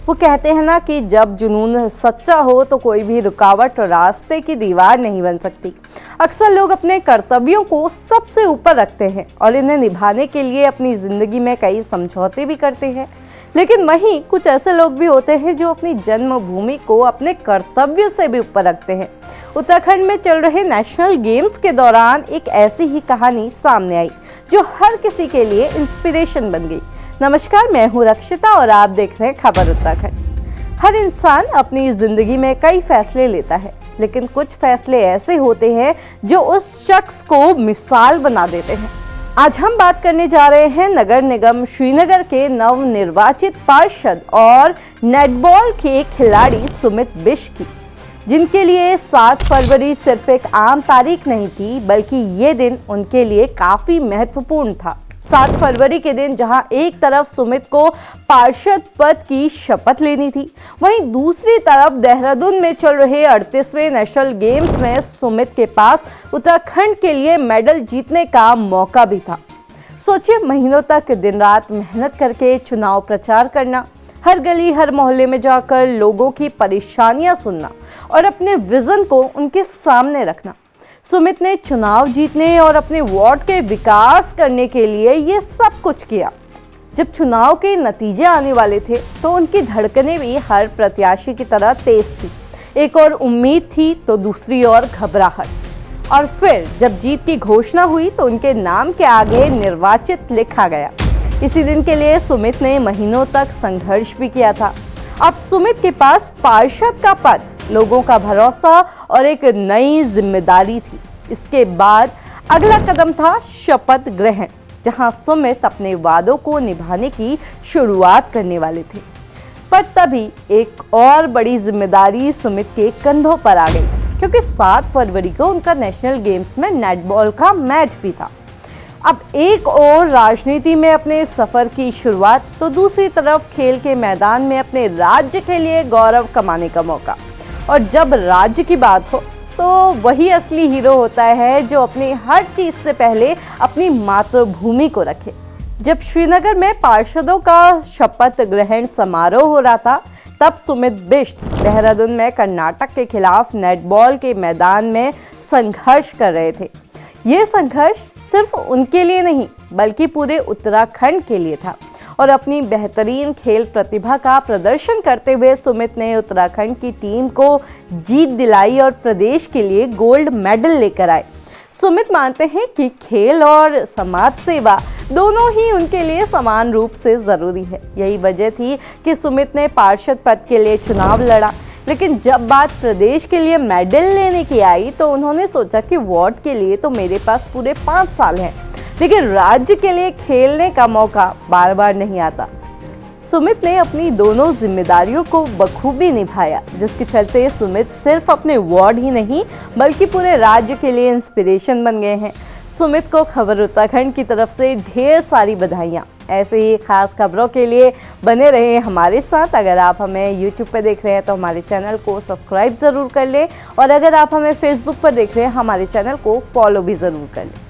वो कहते हैं ना कि जब जुनून सच्चा हो तो कोई भी रुकावट रास्ते की दीवार नहीं बन सकती। अक्सर लोग अपने कर्तव्यों को सबसे ऊपर रखते हैं और इन्हें निभाने के लिए अपनी ज़िंदगी में कई समझौते भी करते हैं। लेकिन वहीं कुछ ऐसे लोग भी होते हैं जो अपनी जन्मभूमि को अपने कर्तव्य से भी ऊपर रखते हैं। उत्तराखंड में चल रहे नेशनल गेम्स के दौरान एक ऐसी ही कहानी सामने आई जो हर किसी के लिए इंस्पिरेशन बन गई। नमस्कार, मैं हूँ रक्षिता और आप देख रहे हैं खबर उत्तराखंड। हर इंसान अपनी जिंदगी में कई फैसले लेता है, लेकिन कुछ फैसले ऐसे होते हैं जो उस शख्स को मिसाल बना देते हैं। आज हम बात करने जा रहे हैं नगर निगम श्रीनगर के नवनिर्वाचित पार्षद और नेटबॉल के खिलाड़ी सुमित बिष्ट की, जिनके लिए 7 फरवरी सिर्फ एक आम तारीख नहीं थी, बल्कि ये दिन उनके लिए काफी महत्वपूर्ण था। 7 फरवरी के दिन जहां एक तरफ सुमित को पार्षद पद की शपथ लेनी थी, वहीं दूसरी तरफ देहरादून में चल रहे 38वें नेशनल गेम्स में सुमित के पास उत्तराखंड के लिए मेडल जीतने का मौका भी था। सोचिए, महीनों तक दिन रात मेहनत करके चुनाव प्रचार करना, हर गली हर मोहल्ले में जाकर लोगों की परेशानियां सुनना और अपने विजन को उनके सामने रखना। सुमित ने चुनाव जीतने और अपने वार्ड के विकास करने के लिए ये सब कुछ किया। जब चुनाव के नतीजे आने वाले थे तो उनकी धड़कनें भी हर प्रत्याशी की तरह तेज थी। एक और उम्मीद थी तो दूसरी ओर घबराहट। और फिर जब जीत की घोषणा हुई तो उनके नाम के आगे निर्वाचित लिखा गया। इसी दिन के लिए सुमित ने महीनों तक संघर्ष भी किया था। अब सुमित के पास पार्षद का पद, लोगों का भरोसा और एक नई जिम्मेदारी थी। इसके बाद अगला कदम था शपथ ग्रहण, जहां सुमित अपने वादों को निभाने की शुरुआत करने वाले थे। पर तभी एक और बड़ी जिम्मेदारी सुमित के कंधों पर आ गई, क्योंकि 7 फरवरी को उनका नेशनल गेम्स में नेटबॉल का मैच भी था। अब एक और राजनीति में अपने सफर की शुरुआत, तो दूसरी तरफ खेल के मैदान में अपने राज्य के लिए गौरव कमाने का मौका। और जब राज्य की बात हो तो वही असली हीरो होता है जो अपनी हर चीज से पहले अपनी मातृभूमि को रखे। जब श्रीनगर में पार्षदों का शपथ ग्रहण समारोह हो रहा था, तब सुमित बिष्ट देहरादून में कर्नाटक के खिलाफ नेटबॉल के मैदान में संघर्ष कर रहे थे। ये संघर्ष सिर्फ उनके लिए नहीं, बल्कि पूरे उत्तराखंड के लिए था। और अपनी बेहतरीन खेल प्रतिभा का प्रदर्शन करते हुए सुमित ने उत्तराखंड की टीम को जीत दिलाई और प्रदेश के लिए गोल्ड मेडल लेकर आए। सुमित मानते हैं कि खेल और समाज सेवा दोनों ही उनके लिए समान रूप से ज़रूरी है। यही वजह थी कि सुमित ने पार्षद पद के लिए चुनाव लड़ा। लेकिन जब बात प्रदेश के लिए मेडल लेने की आई तो उन्होंने सोचा कि वार्ड के लिए तो मेरे पास पूरे 5 साल हैं, लेकिन राज्य के लिए खेलने का मौका बार बार नहीं आता। सुमित ने अपनी दोनों जिम्मेदारियों को बखूबी निभाया, जिसके चलते सुमित सिर्फ अपने वार्ड ही नहीं बल्कि पूरे राज्य के लिए इंस्पिरेशन बन गए हैं। सुमित को खबर उत्तराखंड की तरफ से ढेर सारी बधाइयाँ। ऐसे ही खास खबरों के लिए बने रहे हमारे साथ। अगर आप हमें YouTube पर देख रहे हैं तो हमारे चैनल को सब्सक्राइब ज़रूर कर लें, और अगर आप हमें Facebook पर देख रहे हैं हमारे चैनल को फॉलो भी ज़रूर कर लें।